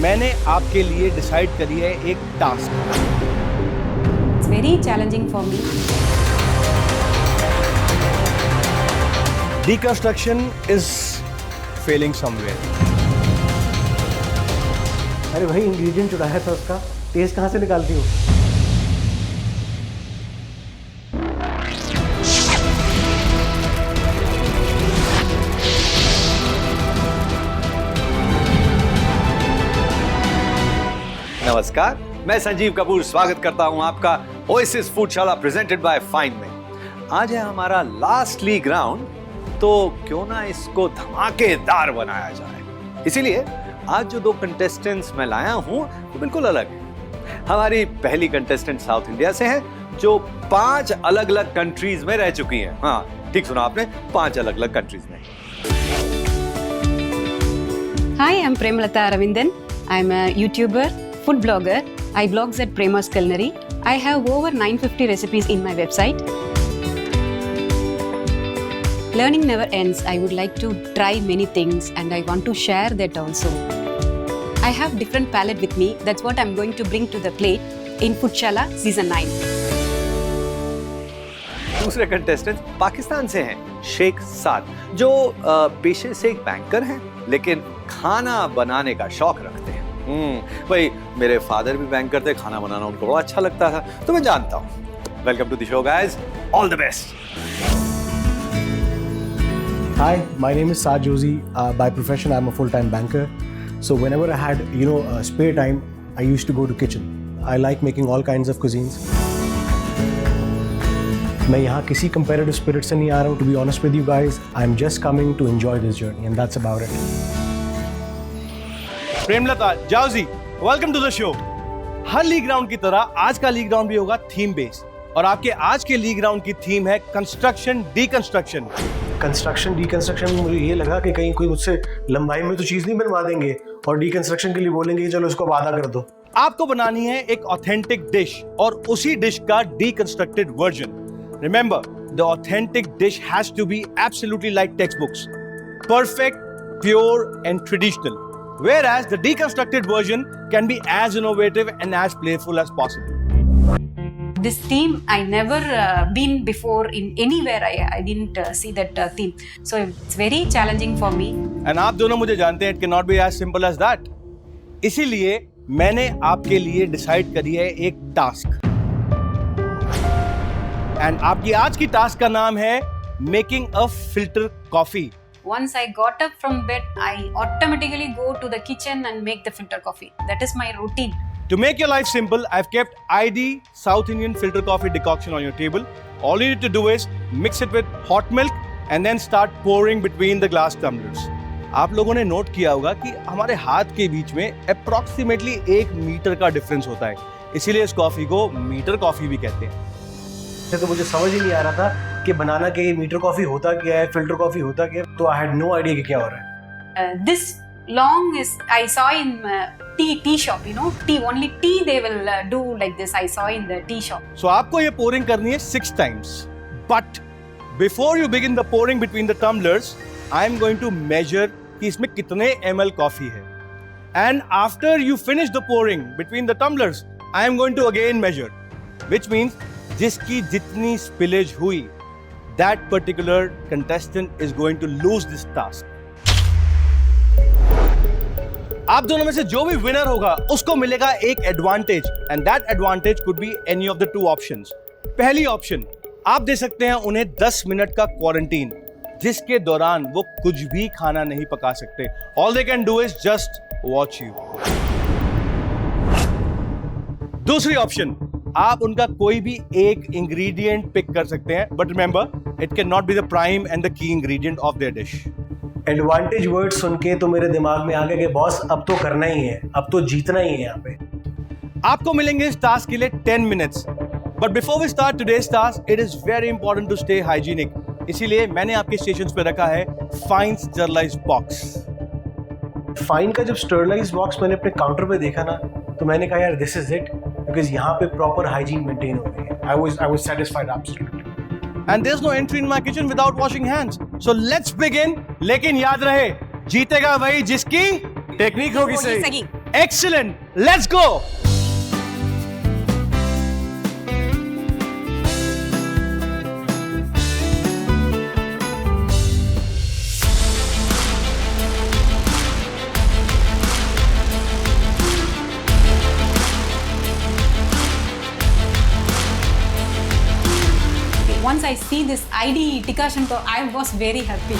मैंने आपके लिए डिसाइड करी है एक task. It's very challenging for me. Deconstruction is failing somewhere. अरे भाई इंग्रेडिएंट चुराया था उसका, टेस्ट कहाँ से निकालती हो? नमस्कार, मैं संजीव कपूर स्वागत करता हूं आपका ओएसिस फूडशाला प्रेजेंटेड बाय फाइन में। आज है हमारा लास्ट लीग राउंड, तो क्यों ना इसको धमाकेदार बनाया जाए। इसीलिए आज जो दो कंटेस्टेंट्स मैं लाया हूं वो बिल्कुल अलग है। हमारी पहली कंटेस्टेंट साउथ इंडिया से है जो 5 अलग अलग कंट्रीज में रह चुकी हैं। हाँ, ठीक सुना आपने, 5 अलग अलग कंट्रीज में। Hi, I'm Premalata Ravindan. I'm a YouTuber, food blogger. I blogs at Prema's Culinary. I have over 950 recipes in my website. Learning never ends. I would like to try many things and I want to share that also. I have different palette with me. That's what I'm going to bring to the plate in Foodshala Season 9. दूसरे contestant Pakistan से हैं, शेख साद, जो पेशे से एक banker हैं लेकिन खाना बनाने का शौक रखते हैं। भाई मेरे फादर भी बैंकर थे, खाना बनाना उनको बड़ा अच्छा लगता था, तो मैं जानता हूँ। Welcome to the show guys, all the best. Hi, my name is Saad Joshi. By profession, I'm a full-time banker. So whenever I had, spare time, I used to go to kitchen. I like making all kinds of cuisines. मैं यहाँ किसी competitive spirit से नहीं आ रहा हूँ. To be honest with you guys, I'm just coming to enjoy this journey, and that's about it. Premlata जाओजी, welcome to the show. हर league round की तरह आज का लीग राउंड भी होगा थीम बेस्ड, और आपके आज के लीग राउंड की थीम है कंस्ट्रक्शन डीकंस्ट्रक्शन। कंस्ट्रक्शन डीकंस्ट्रक्शन में मुझे ये लगा कि कहीं कोई मुझसे लंबाई में तो चीज़ नहीं बनवा देंगे और डीकंस्ट्रक्शन के लिए बोलेंगे कि चलो इसको आधा कर दो। आपको बनानी है एक ऑथेंटिक डिश और उसी डिश का deconstructed version. Remember, the authentic dish has to be absolutely like textbooks, perfect, pure and traditional, whereas the deconstructed version can be as innovative and as playful as possible. This theme, I never been before in anywhere. I didn't see that theme. So it's very challenging for me. And आप दोनों मुझे जानते हैं, it cannot be as simple as that. इसीलिए मैंने आपके लिए decide करी है एक टास्क। एंड आपकी आज की टास्क का नाम है making a filter coffee. Once I got up from bed, I automatically go to the kitchen and make the filter coffee. That is my routine. To make your life simple, I've kept ID South Indian filter coffee decoction on your table. All you need to do is mix it with hot milk and then start pouring between the glass tumblers. आप लोगों ने note किया होगा कि हमारे हाथ के बीच में approximately 1 मीटर का डिफरेंस होता है, इसीलिए इस कॉफी को मीटर कॉफी भी कहते हैं। तो मुझे समझ ही नहीं आ रहा था कि बनाना के मीटर कॉफी होता क्या है, फिल्टर कॉफी होता क्या है, तो आई हैड नो आइडिया कि क्या हो रहा है। This long is I saw in tea shop, tea, only tea they will do like this. I saw in the tea shop. So आपको ये pouring करनी है 6 times. But before you begin the pouring between the tumblers, I am going to measure कि इसमें कितने ml coffee है. And after you finish the pouring between the tumblers, I am going to again measure, which means जिसकी जितनी spillage हुई, that particular contestant is going to lose this task. आप दोनों में से जो भी विनर होगा उसको मिलेगा एक advantage, and that advantage could be any of the 2 options. पहली ऑप्शन, आप दे सकते हैं उन्हें 10 मिनट का क्वारंटीन, जिसके दौरान वो कुछ भी खाना नहीं पका सकते। All they can do is just watch you. दूसरी ऑप्शन, आप उनका कोई भी एक इंग्रेडिएंट पिक कर सकते हैं, but remember it can not be the prime and the key ingredient of their dish. Advantage word सुन के तो मेरे दिमाग में आ गया कि बॉस अब तो करना ही है, अब तो जीतना ही है यहाँ पे। आपको मिलेंगे इस टास्क के लिए 10 minutes, but before we start today's task, it is very important to stay hygienic. इसीलिए मैंने आपके स्टेशंस पे रखा है फाइन स्टरलाइज्ड बॉक्स। फाइन का जब स्टरलाइज्ड बॉक्स मैंने अपने काउंटर पे देखा ना, तो मैंने कहा यार दिस इज इट, बिकॉज यहाँ पे प्रॉपर हाइजीन मेंटेन हो रही है। I was satisfied absolutely. And there's no entry in my kitchen without washing hands. So let's begin. लेकिन याद रहे, जीतेगा वही जिसकी टेक्निक होगी सही। Excellent. Let's go. Once I see this ID tikka shanko, I was very happy.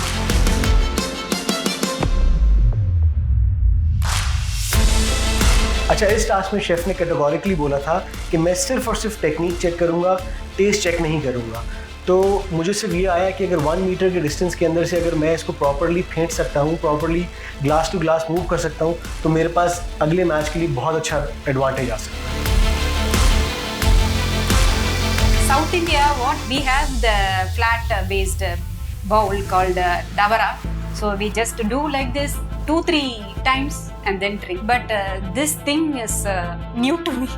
अच्छा, इस टास्क में शेफ ने कैटेगोरिकली बोला था कि मैं सिर्फ और सिर्फ टेक्निक चेक करूंगा, टेस्ट चेक नहीं करूंगा। तो मुझे सिर्फ ये आया कि अगर 1 मीटर के डिस्टेंस के अंदर से अगर मैं इसको प्रॉपरली फेंट सकता हूँ, properly glass to glass move कर सकता हूँ, तो मेरे पास अगले मैच के लिए बहुत अच्छा एडवांटेज आ सकता है। South India, what we have the flat based bowl called davara. So we just do like this 2-3 times and then drink. But this thing is new to me.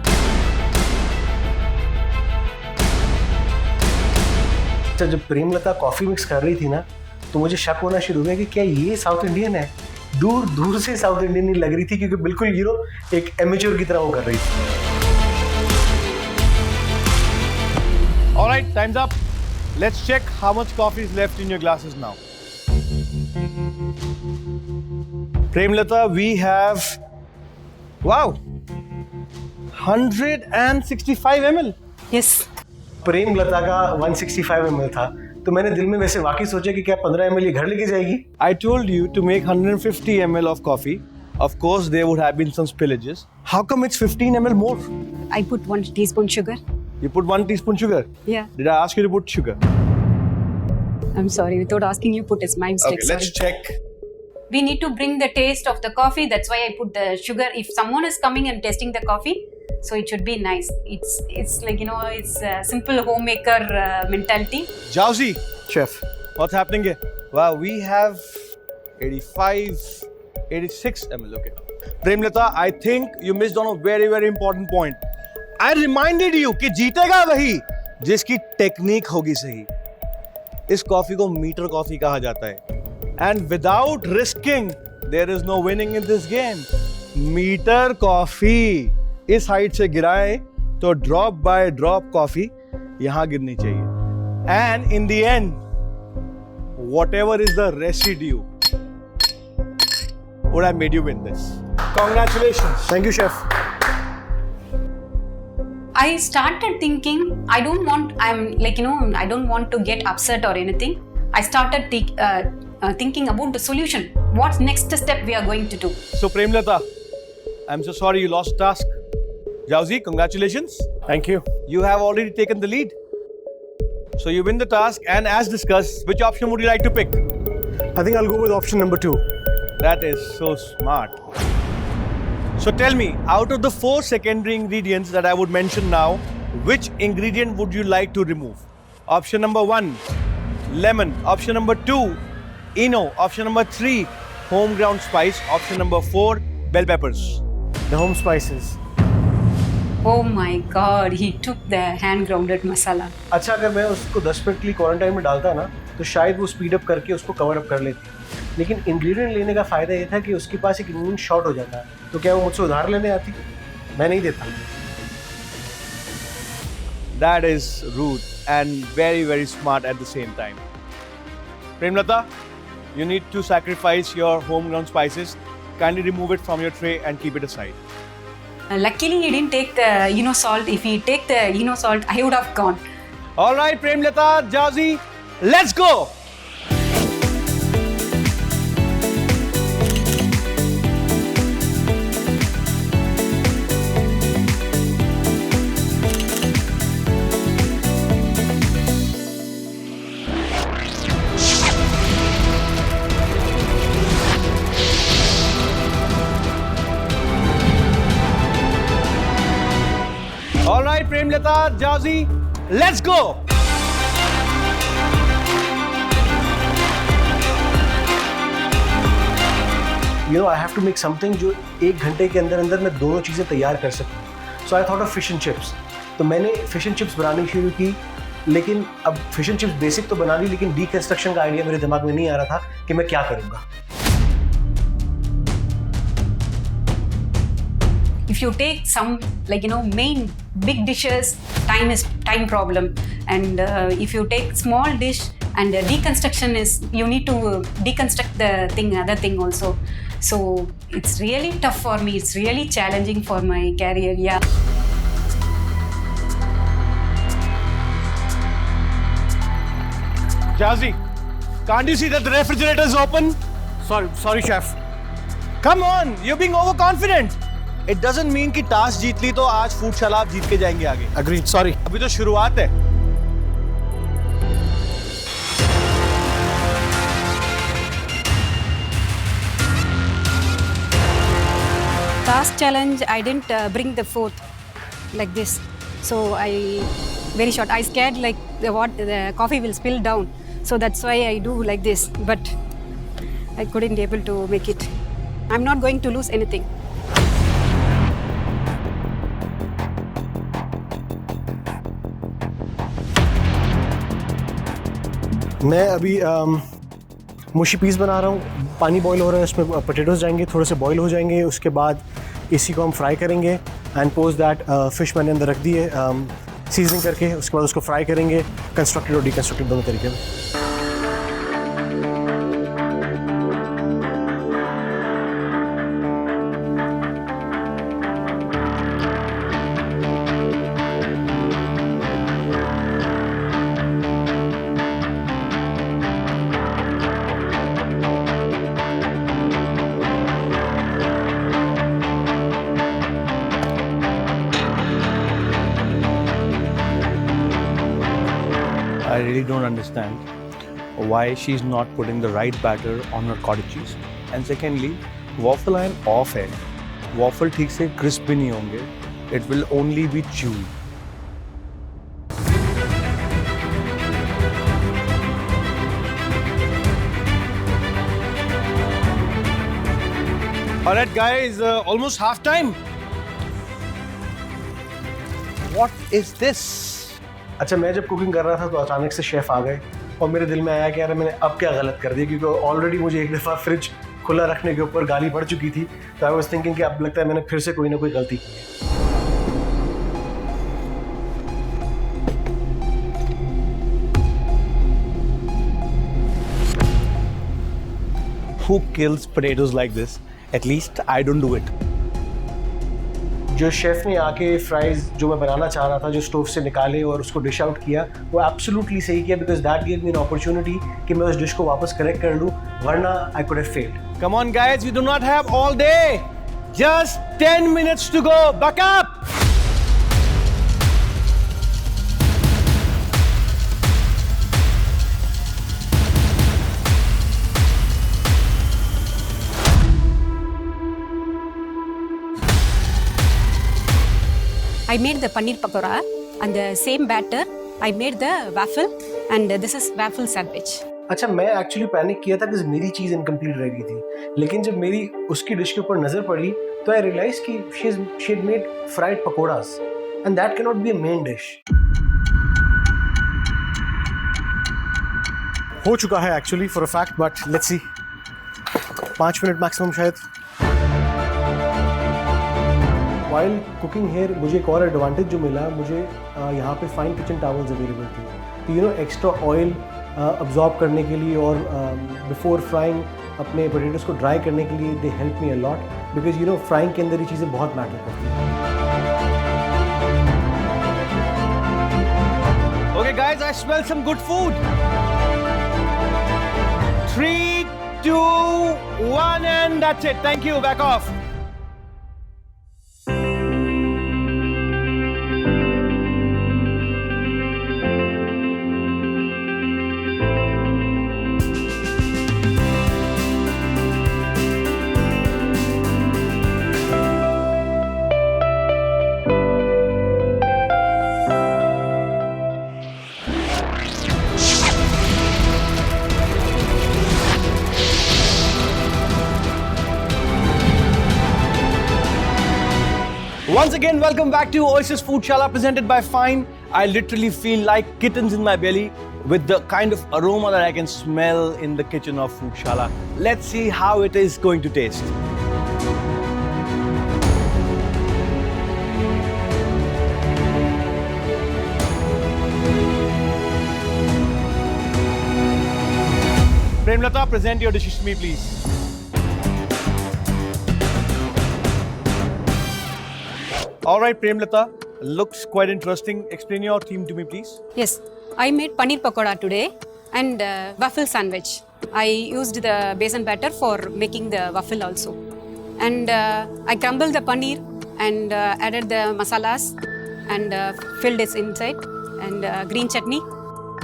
जब प्रेमलता कॉफ़ी मिक्स कर रही थी ना, तो मुझे शक होना शुरू हुआ कि क्या ये साउथ इंडियन है। दूर दूर से साउथ इंडियन नहीं लग रही थी, क्योंकि बिल्कुल एक एमेच्योर की तरह वो कर रही थी। All right, time's up. Let's check how much coffee is left in your glasses now. Premlata, we have, wow, 165 ml. Yes. Premlata का 165 ml था, तो मैंने दिल में वैसे वाकई सोचा कि क्या 15 ml ये घर लेके जाएगी। I told you to make 150 ml of coffee. Of course, there would have been some spillages. How come it's 15 ml more? I put 1 teaspoon sugar. You put 1 teaspoon sugar. Yeah. Did I ask you to put sugar? I'm sorry. Without asking you, put it's my mistake. Okay, let's check. We need to bring the taste of the coffee. That's why I put the sugar. If someone is coming and tasting the coffee, so it should be nice. It's like, it's a simple homemaker mentality. Jauzi, chef, what's happening here? Wow, we have 85, 86 ml. Okay. Premlata, I think you missed on a very, very important point. I reminded you कि जीतेगा वही जिसकी technique होगी सही। इस coffee को metre coffee कहा जाता है। And without risking there is no winning in this game. Meter coffee इस हाइट से गिराए तो ड्रॉप बाय ड्रॉप कॉफी यहां गिरनी चाहिए। And in the end whatever is the residue would have made you win this. Congratulations. Thank you chef. I started thinking, I don't want to get upset or anything. I started thinking about the solution. What's next step we are going to do? So Premlata, I'm so sorry you lost task. Jauzi, congratulations. Thank you. You have already taken the lead. So you win the task, and as discussed, which option would you like to pick? I think I'll go with option number 2. That is so smart. So tell me, out of the 4 secondary ingredients that I would mention now, which ingredient would you like to remove? Option number 1, lemon. Option number 2, Eno. Option number 3, home ground spice. Option number 4, bell peppers. The home spices. Oh my God, he took the hand grounded masala. अच्छा, अगर मैं उसको 10 minute के लिए quarantine में डालता ना, तो शायद वो स्पीड अप करके उसको कवर अप कर लेती। लेकिन इंग्रेडिएंट लेने का फ़ायदा ये था कि उसके पास एक इंग्रेडिएंट शॉर्ट हो जाता है। तो क्या वो मुझसे उधार लेने आती? मैं नहीं देता। That is rude and very, very smart at the same time. Premlata, you need to sacrifice your homegrown spices. Kindly remove it from your tray and keep it aside. Luckily, he didn't take the salt. If he take the salt, I would have gone. All right, Premlata, Jauzi, let's go. All right, Premlata, Jauzi, let's go. I have to make something जो 1 घंटे के अंदर अंदर मैं दोनों चीज़ें तैयार कर सकूँ। So I thought of fish and chips. तो मैंने फिश एंड चिप्स बनानी शुरू की, लेकिन अब फिश एंड चिप्स बेसिक तो बना ली, लेकिन डीकंस्ट्रक्शन का आइडिया मेरे दिमाग में नहीं आ रहा था कि मैं क्या करूँगा। if you take some main big dishes, time problem, and if you take small dish and deconstruction is you need to deconstruct the other thing also. So it's really tough for me. It's really challenging for my career. Yeah. Jazzy, can't you see that the refrigerator is open? Sorry, chef. Come on, you're being overconfident. It doesn't mean कि task जीत ली तो आज फूडशाला आप जीत के जाएंगे आगे. Agreed, sorry. अभी तो शुरुआत है. Task challenge, I didn't bring the fourth like this. So very short. I scared like the coffee will spill down. So that's why I do like this. But I couldn't able to make it. I'm not going to lose anything. मैं अभी मुशी piece बना रहा हूँ. पानी boil हो रहा है, इसमें पोटैटोज जाएंगे, थोड़े से बॉईल हो जाएंगे. उसके बाद इसी को हम फ्राई करेंगे. एंड पोस्ट दैट फिश मैंने अंदर रख दी है सीजनिंग करके. उसके बाद उसको फ्राई करेंगे कंस्ट्रक्टेड और डिकंस्ट्रक्टेड दोनों तरीके में. I really don't understand why she's not putting the right batter on her cottage cheese. And secondly, waffle iron off है. Waffle ठीक से crisp भी नहीं होंगे. It will only be chewy. Alright guys, almost half time. What is this? अच्छा, मैं जब cooking कर रहा था तो अचानक से शेफ़ आ गए और मेरे दिल में आया कि यार मैंने अब क्या गलत कर दिया, क्योंकि ऑलरेडी मुझे एक दफ़ा फ्रिज खुला रखने के ऊपर गाली पड़ चुकी थी. तो आई वाज थिंकिंग कि अब लगता है मैंने फिर से कोई ना कोई गलती की है. Who kills potatoes like this? At least I don't do it. जो शेफ़ ने आके फ्राइज़ जो मैं बनाना चाह रहा था जो स्टोव से निकाले और उसको डिश आउट किया, वो एब्सोल्युटली सही किया, because that give me an opportunity कि मैं उस डिश को वापस करेक्ट कर लूँ, वरना I could have failed. Come on guys, we do not have all day. Just 10 minutes to go. Buck up! I made the paneer pakora and the same batter. I made the waffle and this is waffle sandwich. अच्छा, मैं actually panic किया था कि मेरी चीज़ incomplete रह गई थी, लेकिन जब मेरी उसकी डिश के ऊपर नज़र पड़ी तो आई रियलाइज कि she had made fried pakoras and that can not be a main dish. हो चुका है actually for a fact, but let's see. 5 minute maximum शायद. वाइल कुकिंग हेयर मुझे एक और एडवांटेज जो मिला, मुझे यहाँ पे फाइन किचन टावल्स अवेलेबल थी. तो एक्स्ट्रा ऑयल अब्जॉर्ब करने के लिए और बिफोर फ्राइंग अपने पोटैटोज को ड्राई करने के लिए they help me a lot, because frying के अंदर ये चीज़ें बहुत मैटर करती हैं. Okay guys, I smell some good food. 3, 2, 1 and that's it. Thank you. Back off. Once again, welcome back to Oasis Foodshala presented by Fine. I literally feel like kittens in my belly with the kind of aroma that I can smell in the kitchen of Foodshala. Let's see how it is going to taste. Premlata, present your dishes to me, please. All right, Premlata, looks quite interesting. Explain your theme to me, please. Yes, I made paneer pakoda today and waffle sandwich. I used the besan batter for making the waffle also. And I crumbled the paneer and added the masalas and filled it inside and green chutney.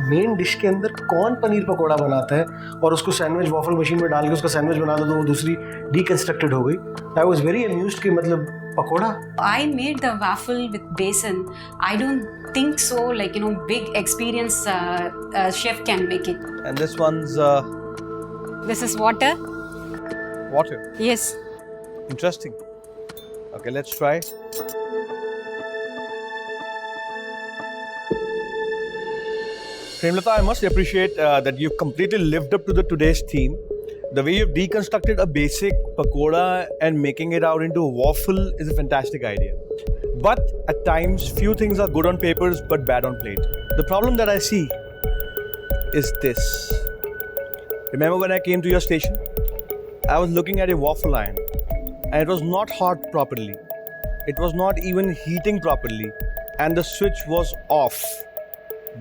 Main dish के अंदर कौन पनीर पकोड़ा बनाता है और उसको sandwich waffle machine में डाल के उसका सैंडविच बना दो तो वो दूसरी डीकंस्ट्रक्टेड हो गई. आई वाज वेरी अम्यूज्ड कि मतलब pakora. I made the waffle with besan. I don't think so, like, big experienced chef can make it. And this one's This is water. water. Yes. Interesting. Okay, let's try. Premlata, I must appreciate that you've completely lived up to today's theme. The way you've deconstructed a basic pakoda and making it out into a waffle is a fantastic idea. But at times, few things are good on papers but bad on plate. The problem that I see is this. Remember when I came to your station? I was looking at a waffle iron and it was not hot properly. It was not even heating properly and the switch was off.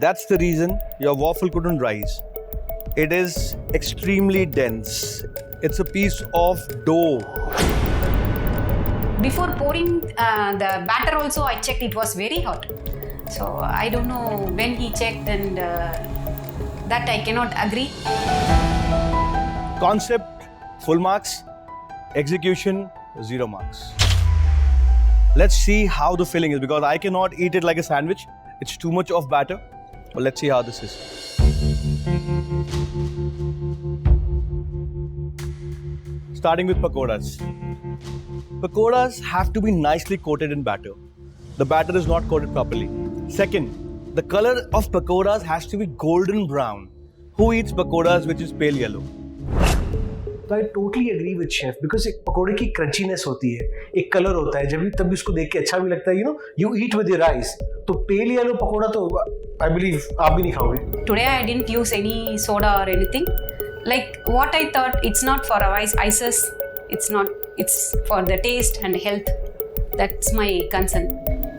That's the reason your waffle couldn't rise. It is extremely dense. It's a piece of dough. Before pouring the batter also, I checked it was very hot. So I don't know when he checked, and that I cannot agree. Concept, full marks. Execution, 0 marks. Let's see how the filling is, because I cannot eat it like a sandwich. It's too much of batter. But let's see how this is. Starting with pakodas. Pakodas have to be nicely coated in batter. The batter is not coated properly. Second, the color of pakodas has to be golden brown. Who eats pakodas which is pale yellow? तो I totally agree with chef because एक पकोड़े की crunchiness होती है, एक colour होता है, जब भी तब भी उसको देख के अच्छा भी लगता है. You eat with your rice. तो पेल येलो पकोड़ा तो आई बिलीव आप भी नहीं खाओगे. Today I didn't use any soda or anything. Like what I thought, it's not for our ices. It's not. It's for the taste and health. That's my concern.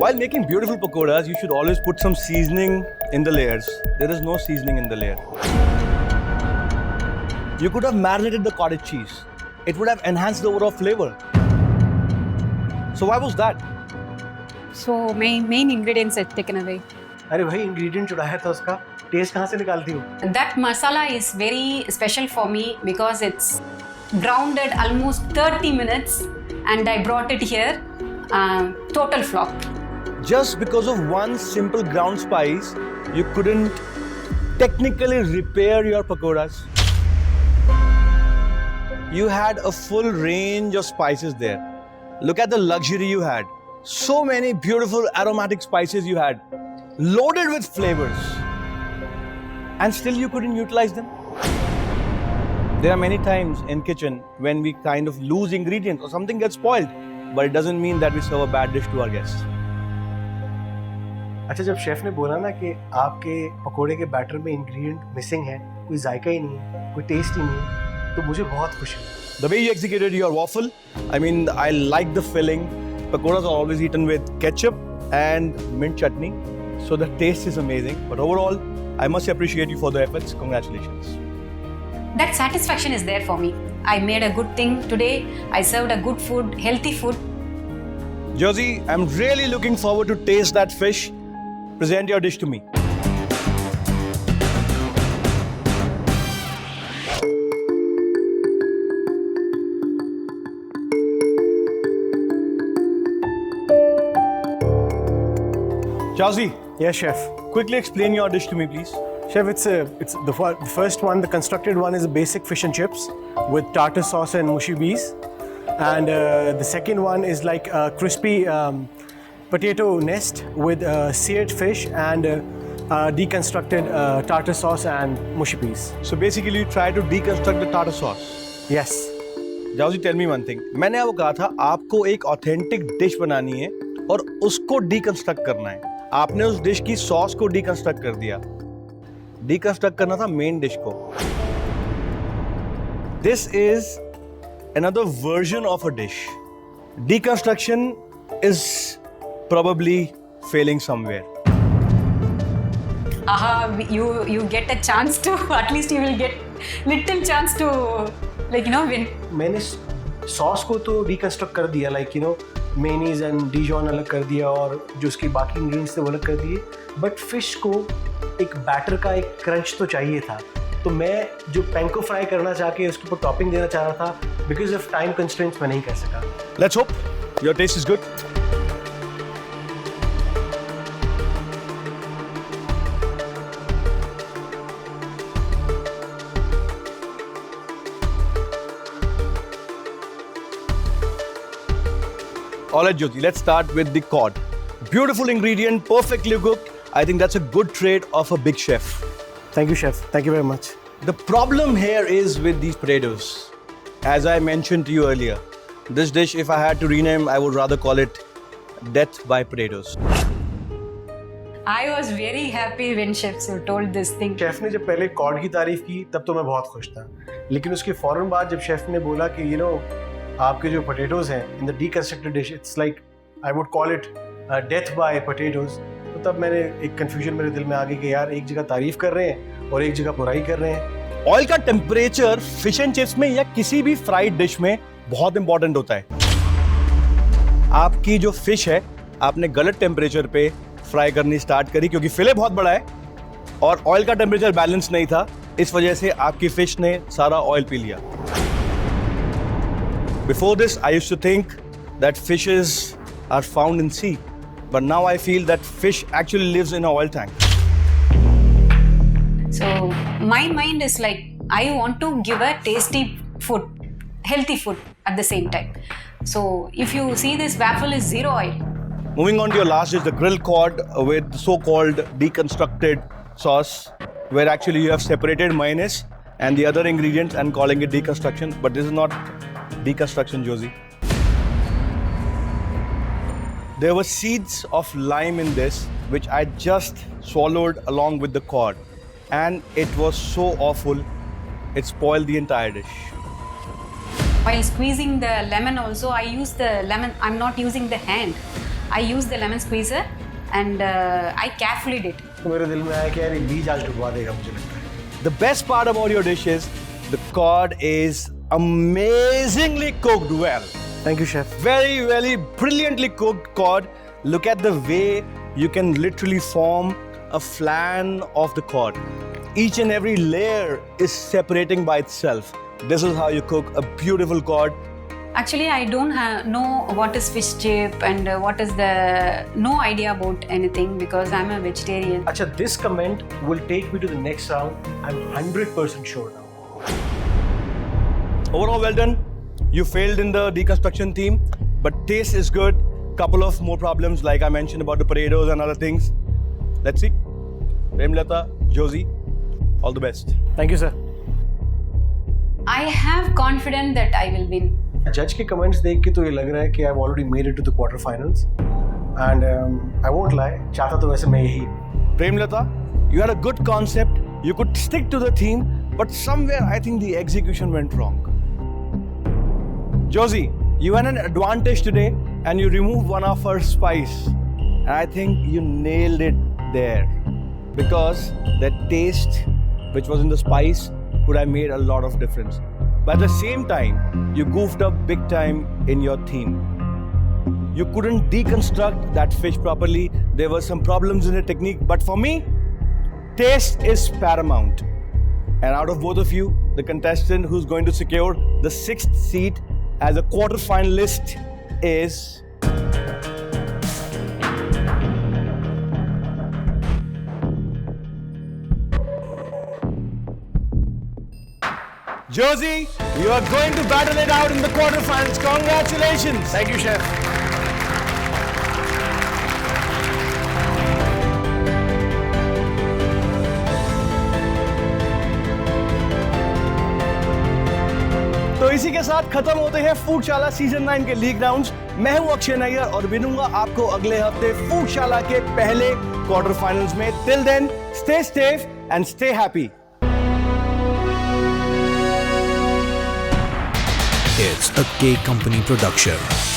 While making beautiful pakodas, you should always put some seasoning in the layers. There is no seasoning in the layer. You could have marinated the cottage cheese. It would have enhanced the overall flavor. So why was that? So main ingredients are taken away. अरे भाई ingredient चुराया था उसका, test कहाँ से निकालती हो? That masala is very special for me because it's grounded almost 30 minutes and I brought it here. Total flop. Just because of one simple ground spice, you couldn't technically repair your pakodas. You had a full range of spices there. Look at the luxury you had. So many beautiful aromatic spices you had, loaded with flavors. And still you couldn't utilize them. There are many times in kitchen when we kind of lose ingredients or something gets spoiled, but it doesn't mean that we serve a bad dish to our guests. अच्छा, जब chef ने बोला ना कि आपके पकोड़े के batter में इंग्रेडिएंट मिसिंग है, कोई जायका ही नहीं है, कोई टेस्ट ही नहीं है, तो मुझे बहुत खुशी हुई. The way you executed your waffle, I mean, I like the filling. Pakodas are always eaten with ketchup and mint chutney, so the taste is amazing. But overall, I must appreciate you for the efforts. Congratulations. That satisfaction is there for me. I made a good thing today. I served a good food, healthy food. Josie, I'm really looking forward to taste that fish. Present your dish to me. Josie, Yes, chef. quickly explain your dish to me, please. Chef, it's the first one. The constructed one is a basic fish and chips with tartar sauce and mushy bees, and the second one is like a crispy potato nest with seared fish and deconstructed tartar sauce and mushy peas. So basically, you try to deconstruct the tartar sauce. Yes. जाओजी tell me one thing. मैंने आपको कहा था आपको एक authentic dish बनानी है और उसको डीकंस्ट्रक्ट करना है. आपने उस डिश की सॉस को डीकंस्ट्रक्ट कर दिया. डीकंस्ट्रक्ट करना था मेन डिश को. this is another version of a dish. Deconstruction is probably failing somewhere. You get a chance to, at least you will get little chance to, like, win. मैंने sauce को तो deconstruct कर दिया, like मेनीज and डिजॉन अलग कर दिया और जो उसके बाकी इंग्रेडिएंट्स थे वो अलग कर दिए, बट फिश को एक बैटर का एक क्रंच तो चाहिए था। तो मैं जो पैंको फ्राई करना चाह के उसके ऊपर टॉपिंग देना चाह रहा था, बिकॉज ऑफ टाइम कंस्ट्रेंट्स मैं नहीं कर सका। Let's hope your taste is good. Alright, Jyoti, let's start with the cod. Beautiful ingredient, perfectly cooked. I think that's a good trait of a big chef. Thank you chef, thank you very much. The problem here is with these potatoes. As I mentioned to you earlier, this dish, if I had to rename, I would rather call it Death by Potatoes. I was very happy when chefs told this thing. Chef ने जब पहले code की तारीफ की तब तो मैं बहुत खुश था, लेकिन उसके फौरन बाद जब शेफ ने बोला कि आपके जो पोटैटोज हैं in the deconstructed dish, it's like I would call it death by potatoes, तो तब मैंने एक कंफ्यूजन मेरे दिल में आ गई कि यार एक जगह तारीफ कर रहे हैं और एक जगह बुराई कर रहे हैं। ऑयल का टेम्परेचर फिश एंड चिप्स में या किसी भी फ्राइड डिश में बहुत इंपॉर्टेंट होता है। आपकी जो फिश है आपने गलत टेम्परेचर पे फ्राई करनी स्टार्ट करी क्योंकि फिले बहुत बड़ा है और ऑयल का टेम्परेचर बैलेंस नहीं था, इस वजह से आपकी फिश ने सारा ऑयल पी लिया। Before this, I used to think that fishes are found in sea, but now I feel that fish actually lives in an oil tank. So my mind is like, I want to give a tasty food, healthy food at the same time. So if you see, this waffle is zero oil. Moving on to your last dish, the grilled cod with so-called deconstructed sauce, where actually you have separated mayonnaise and the other ingredients and calling it deconstruction, but this is not deconstruction, Josie. There were seeds of lime in this, which I just swallowed along with the cod, and it was so awful. It spoiled the entire dish. While squeezing the lemon also, I use the lemon, I'm not using the hand. I use the lemon squeezer and I carefully did. तो मेरे दिल में आया कि यार ये बीज आज डुबा देगा, मुझे लगता है। The best part about your dish is the cod is amazingly cooked well. Thank you, chef. Very, very brilliantly cooked cod. Look at the way you can literally form a flan of the cod. Each and every layer is separating by itself. This is how you cook a beautiful cod. Actually, I don't know what is fish chip and what is no idea about anything because I'm a vegetarian. अच्छा, this comment will take me to the next round. I'm 100% sure now. Overall, well done. You failed in the deconstruction theme, but taste is good. Couple of more problems, like I mentioned about the potatoes and other things. Let's see. Premlata, Josie, all the best. Thank you, sir. I have confidence that I will win. जज के comments देख के तो ये लग रहा है कि I've already made it to the quarter finals, and I won't lie, चाहता तो वैसे मैं यही। Premlata, you had a good concept. You could stick to the theme, but somewhere I think the execution went wrong. Josie, you had an advantage today and you removed one of her spice. And I think you nailed it there because the taste which was in the spice could have made a lot of difference. But at the same time, you goofed up big time in your theme. You couldn't deconstruct that fish properly. There were some problems in the technique, but for me, taste is paramount. And out of both of you, the contestant who's going to secure the 6th seat as a quarter-finalist is Josie. You are going to battle it out in the quarterfinals. Congratulations. Thank you, chef. तो इसी के साथ खत्म होते हैं फूडशाला season 9 के league rounds. मैं हूं अक्षय नैयर और मिलूंगा आपको अगले हफ्ते फूडशाला के पहले क्वार्टर फाइनल्स में। Till then, stay safe and stay happy. It's a K Company production.